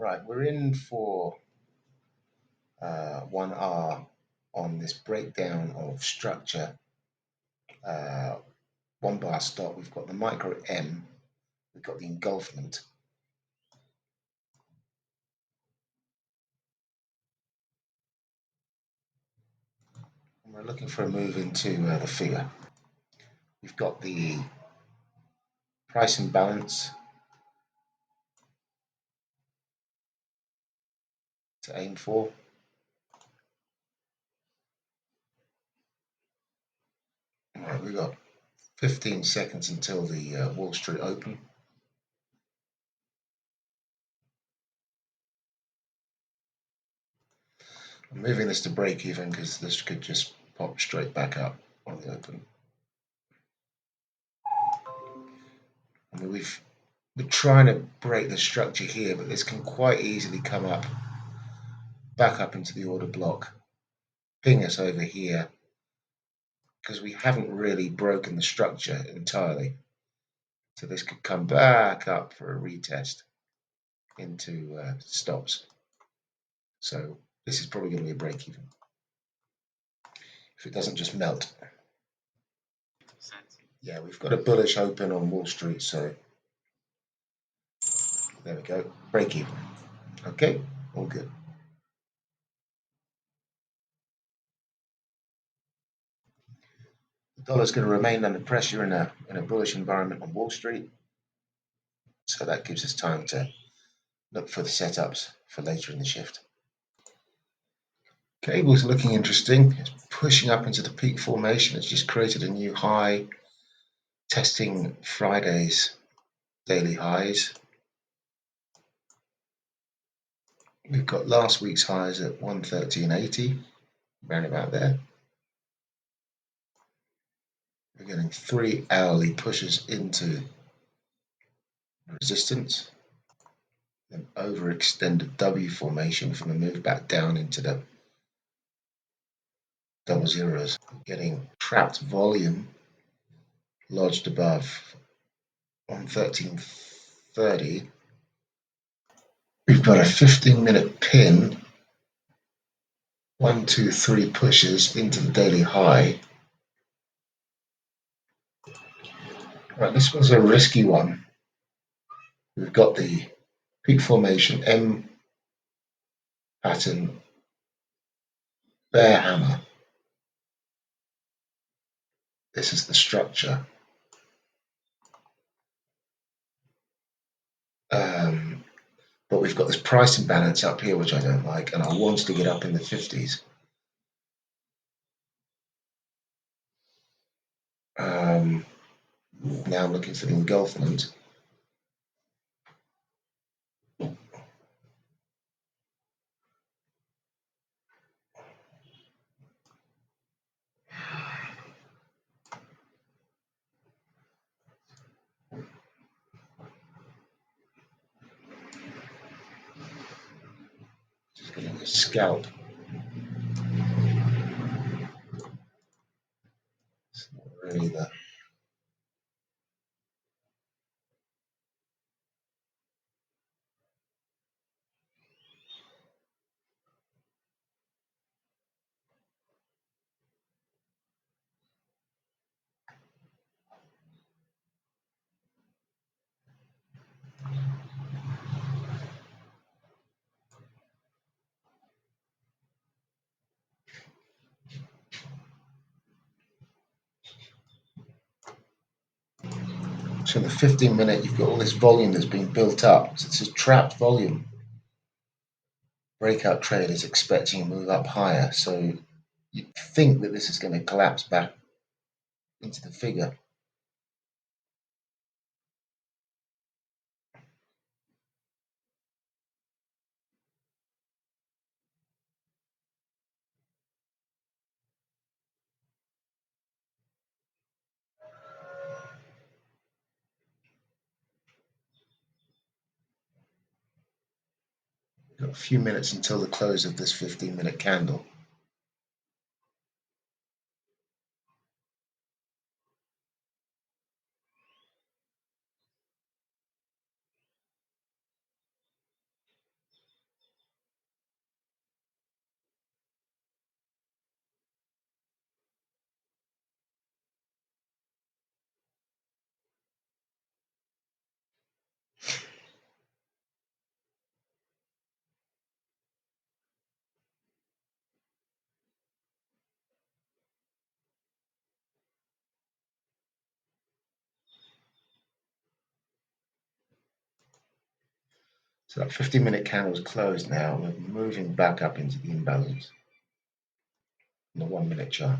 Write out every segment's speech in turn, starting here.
Right, we're in for 1 hour on this breakdown of structure. Uh, 1 bar stop, we've got the micro M, we've got the engulfment. And we're looking for a move into the figure. We've got the price imbalance to aim for. All right, we've got 15 seconds until the Wall Street Open. I'm moving this to break even because this could just pop straight back up on the open. I mean, we're trying to break the structure here, but this can quite easily come up, back up into the order block, ping us over here, because we haven't really broken the structure entirely. So this could come back up for a retest into stops. So this is probably going to be a break even if it doesn't just melt. Yeah, we've got a bullish open on Wall Street, so there we go, break even. Okay, all good. The dollar's going to remain under pressure in a bullish environment on Wall Street, so that gives us time to look for the setups for later in the shift. Cable's looking interesting. It's pushing up into the peak formation. It's just created a new high, testing Friday's daily highs. We've got last week's highs at 113.80, around about there. We're getting 3 hourly pushes into resistance, an overextended W formation from a move back down into the double zeros. We're getting trapped volume lodged above 113.30. We've got a 15-minute pin, 1, 2, 3 pushes into the daily high. Right, this was a risky one. We've got the peak formation M pattern, bear hammer. This is the structure. But we've got this price imbalance up here, which I don't like, and I want to get up in the 50s. Now I'm looking for the engulfment. Just getting a scalp. It's not really the so in the 15-minute, you've got all this volume that's been built up. So it's a trapped volume. Breakout trade is expecting a move up higher. So you think that this is going to collapse back into the figure. We've got a few minutes until the close of this 15-minute candle. So that 15-minute candle is closed now. We're moving back up into the imbalance in the 1-minute chart.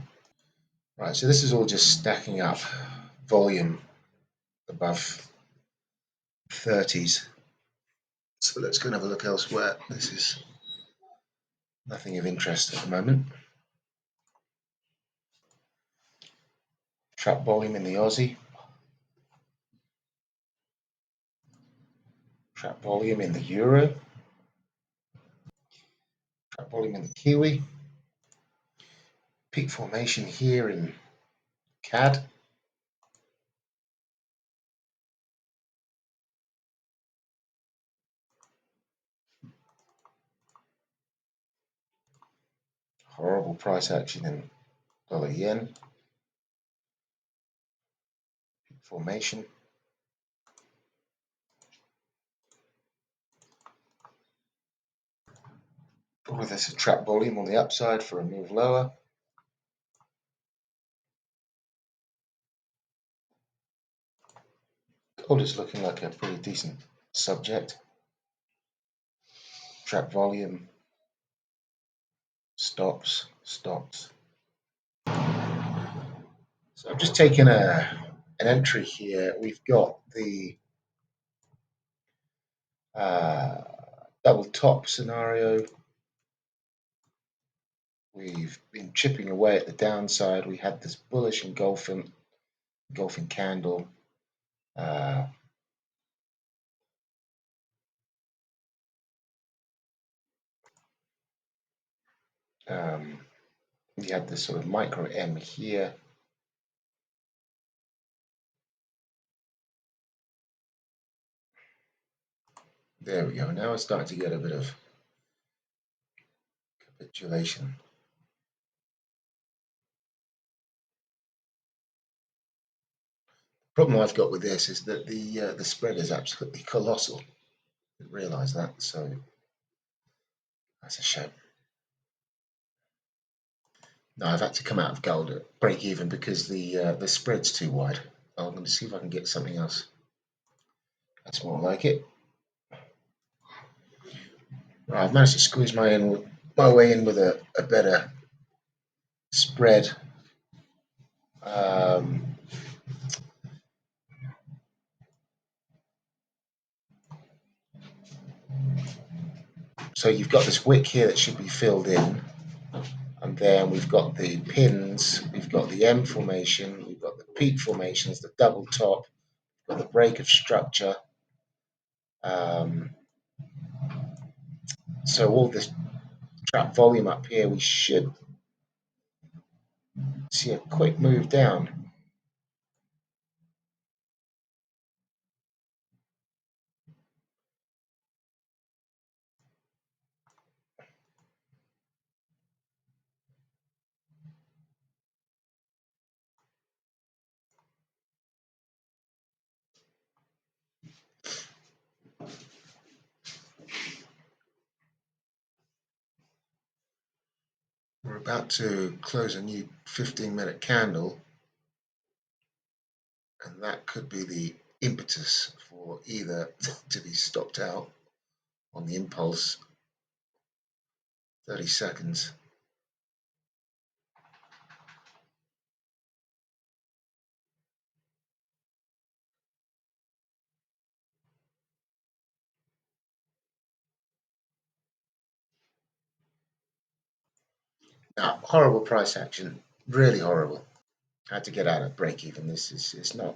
Right, so this is all just stacking up volume above 30s. So let's go and have a look elsewhere. This is nothing of interest at the moment. Trap volume in the Aussie. Trap volume in the Euro. Trap volume in the Kiwi. Peak formation here in CAD. Horrible price action in dollar yen. Peak formation. All of this is trap volume on the upside for a move lower. Gold is looking like a pretty decent subject. Trap volume, stops. So I've just taken an entry here. We've got the double top scenario. We've been chipping away at the downside. We had this bullish engulfing candle. We had this sort of micro M here. There we go. Now it's starting to get a bit of capitulation. The problem I've got with this is that the spread is absolutely colossal. I didn't realise that, so that's a shame. No, I've had to come out of gold at break even because the spread's too wide. I'm going to see if I can get something else that's more like it. Right, I've managed to squeeze my way in with a better spread. So you've got this wick here that should be filled in, and then we've got the pins, we've got the M formation, we've got the peak formations, the double top, we've got the break of structure. So all this trap volume up here, we should see a quick move down. We're about to close a new 15-minute candle, and that could be the impetus for either to be stopped out on the impulse 30 seconds. Now, horrible price action, really horrible. I had to get out at break even. This is it's not.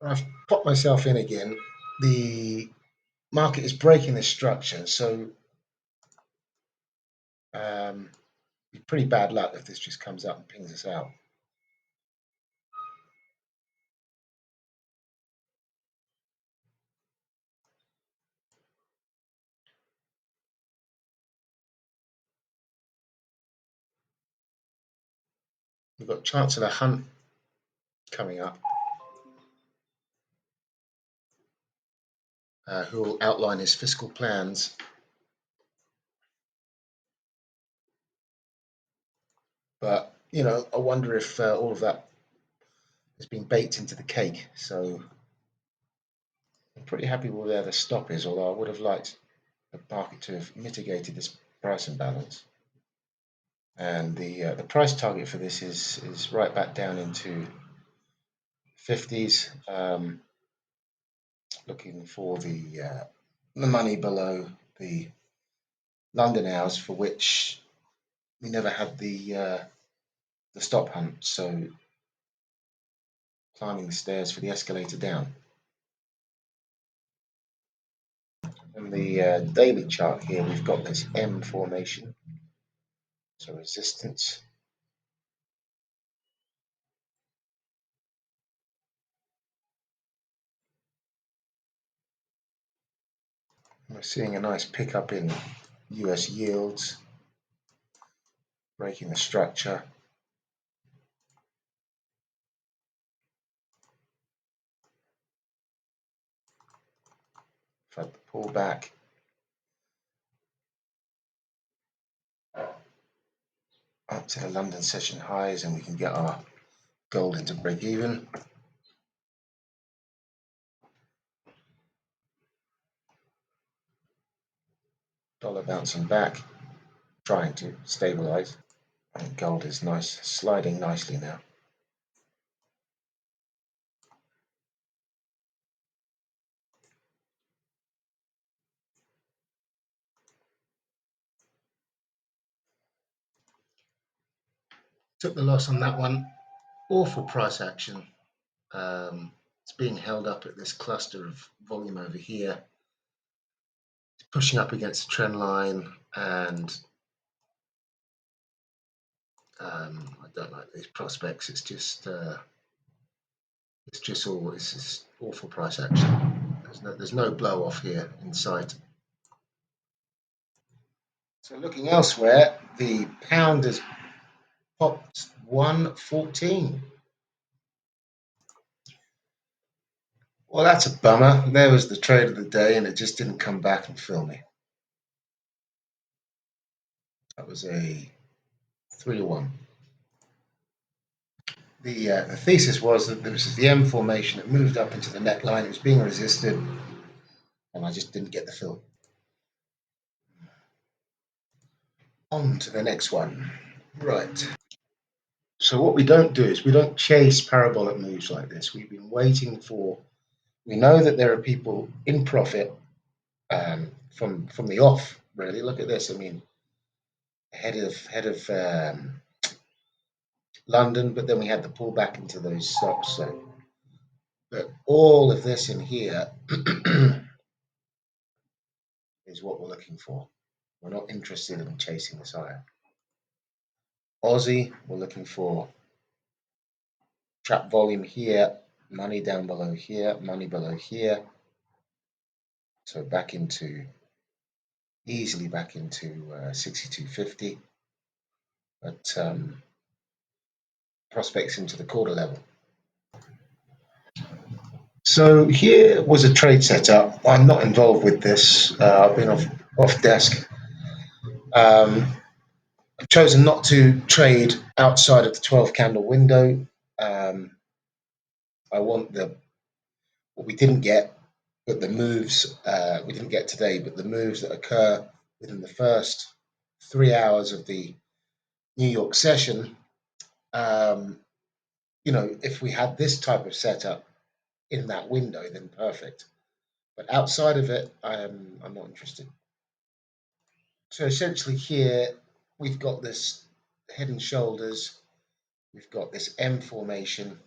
I've popped myself in again. The market is breaking this structure, so pretty bad luck if this just comes up and pings us out. We've got Chancellor Hunt coming up, who will outline his fiscal plans. But, you know, I wonder if all of that has been baked into the cake. So pretty happy with where the stop is, although I would have liked the market to have mitigated this price imbalance. And the price target for this is right back down into 50s, looking for the money below the London hours, for which we never had the stop hunt, so climbing the stairs for the escalator down. On the daily chart here, we've got this M formation, so resistance. We're seeing a nice pickup in US yields, breaking the structure. We've had the pullback. Up to the London session highs, and we can get our gold into break even. Dollar bouncing back, trying to stabilize. And gold is nice, sliding nicely now. Took the loss on that one. Awful price action. It's being held up at this cluster of volume over here. It's pushing up against the trend line, and I don't like these prospects. It's just awful price action. There's no blow off here in sight. So looking elsewhere, the pound has popped 114. Well, that's a bummer. There was the trade of the day, and it just didn't come back and fill me. That was a 3-1. The thesis was that this was the M formation. It moved up into the neckline. It was being resisted, and I just didn't get the fill. On to the next one. Right. So what we don't do is we don't chase parabolic moves like this. We've been waiting for. We know that there are people in profit from the off. Really, look at this. I mean, head of London, but then we had the pullback into those stocks. So, but all of this in here is what we're looking for. We're not interested in chasing this higher. Aussie, we're looking for trap volume here, money down below here, money below here. So easily back into 62.50, but prospects into the quarter level. So here was a trade setup. I'm not involved with this. I've been off desk. I've chosen not to trade outside of the 12 candle window. I want what we didn't get, but the moves we didn't get today, but the moves that occur within the first 3 hours of the New York session. If we had this type of setup in that window, then perfect. But outside of it, I'm not interested. So essentially here, we've got this head and shoulders. We've got this M formation.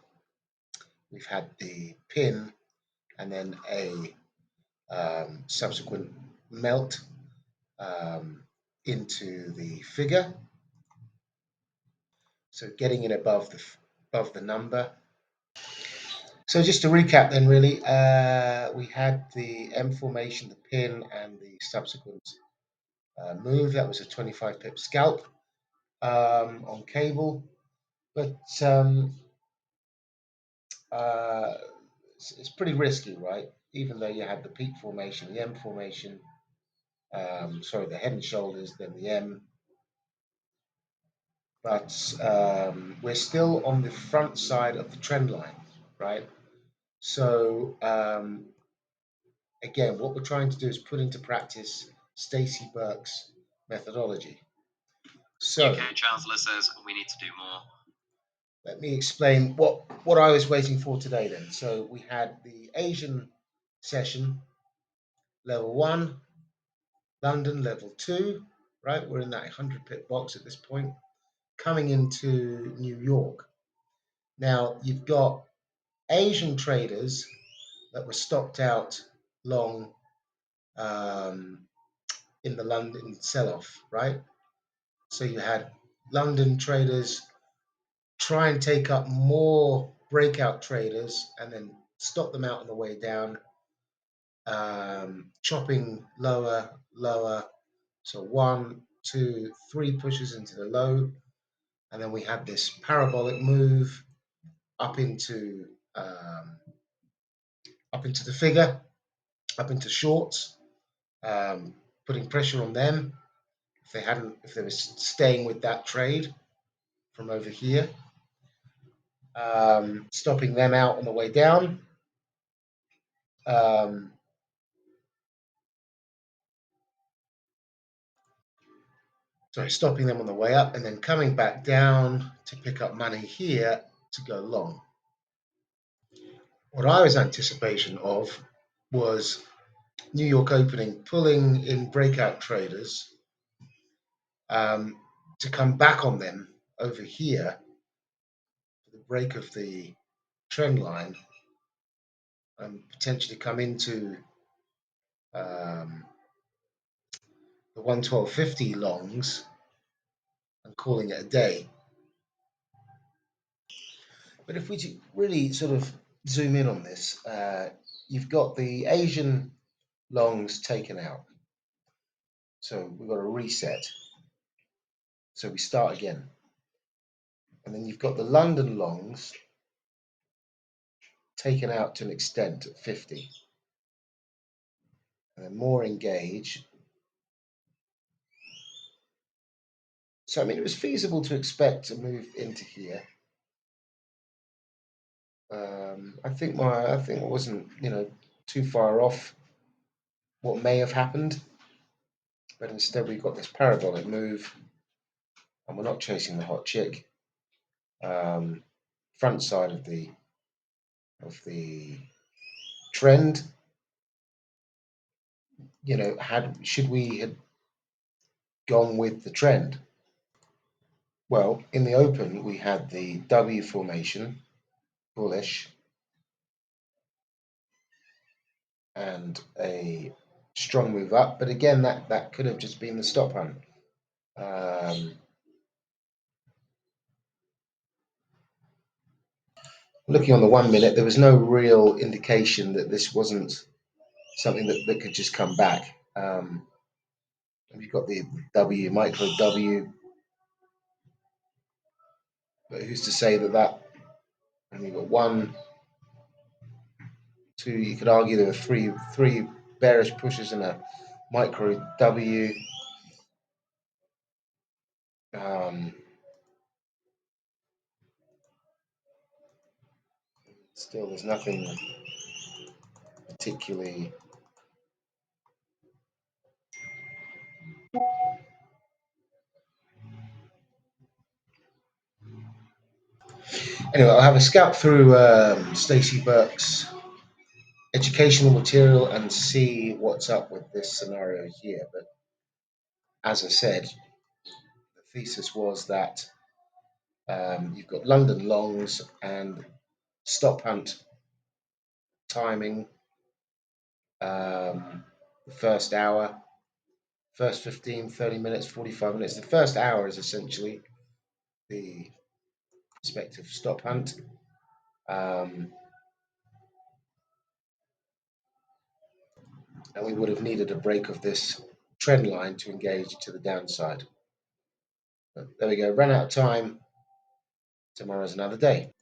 We've had the pin and then a subsequent melt into the figure. So getting it above the number. So just to recap then, really, we had the M formation, the pin, and the subsequent move. That was a 25 pip scalp on cable, but it's pretty risky, right? Even though you had the peak formation, the M formation, the head and shoulders, then the M, but we're still on the front side of the trend line, right? So Again, what we're trying to do is put into practice Stacey Burke's methodology. So UK Chancellor says we need to do more. let me explain what I was waiting for today then. So we had the Asian session, level 1, London level 2, right? We're in that 100 pip box at this point, coming into New York. Now you've got Asian traders that were stopped out long in the London sell-off, right? So you had London traders try and take up more breakout traders and then stop them out on the way down, chopping lower, lower. So 1, 2, 3 pushes into the low, and then we had this parabolic move up into the figure, up into shorts, putting pressure on them if they were staying with that trade from over here, stopping them out on the way down. Stopping them on the way up and then coming back down to pick up money here to go long. What I was anticipation of was New York opening, pulling in breakout traders to come back on them over here for the break of the trend line and potentially come into the 112.50 longs and calling it a day. But if we really sort of zoom in on this, you've got the Asian longs taken out. So we've got a reset. So we start again. And then you've got the London longs taken out to an extent at 50. And then more engage. So I mean, it was feasible to expect a move into here. I think it wasn't too far off what may have happened, but instead we've got this parabolic move, and we're not chasing the hot chick. Front side of the trend. Should we have gone with the trend? Well, in the open we had the W formation, bullish, and a strong move up, but again that could have just been the stop hunt. Looking on the 1 minute, there was no real indication that this wasn't something that could just come back. You've got the W, micro W, but who's to say that and you've got 1, 2, you could argue there were three bearish pushes and a micro W. Still, there's nothing particularly. Anyway, I'll have a scout through Stacey Burke's educational material and see what's up with this scenario here. But as I said, the thesis was that you've got London longs and stop hunt timing, the first hour, first 15, 30 minutes, 45 minutes. The first hour is essentially the respective stop hunt. And we would have needed a break of this trend line to engage to the downside. But there we go, ran out of time. Tomorrow's another day.